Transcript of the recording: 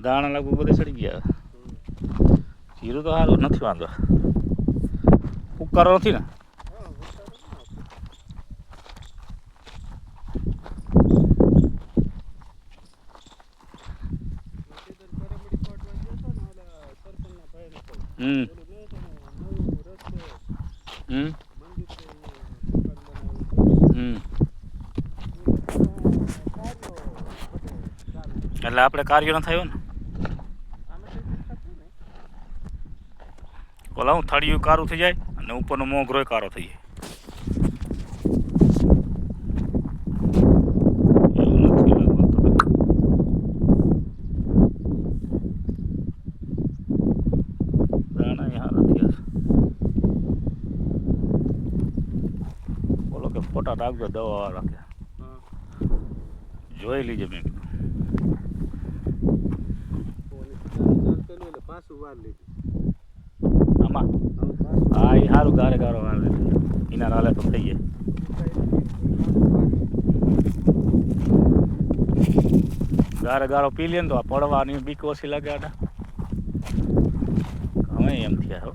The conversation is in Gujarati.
દાણા લગભગ બધે ચડી ગયા. જીરું તો સારું નથી, વાંધો ઉકારો નથી ને. એટલે આપણે કાર્યો ન થયો ને. ઓલા હું થળિયું કારું થઈ જાય અને ઉપરનો મોગરોય કારો થઈ જાય. એવું નથી લગભગ. દાણા યાર નથી. બોલો કે ફોટા રાખજો, દવા રાખે જોઈ લીજે. મેં આમાં હા એ સારું ગારે ગારો વાર એના નાલે તો થઈ જાય. ગારે ગારો પી લે ને તો આ પડવાની બીક ઓછી લાગે. આડા અમે એમ થયા હો.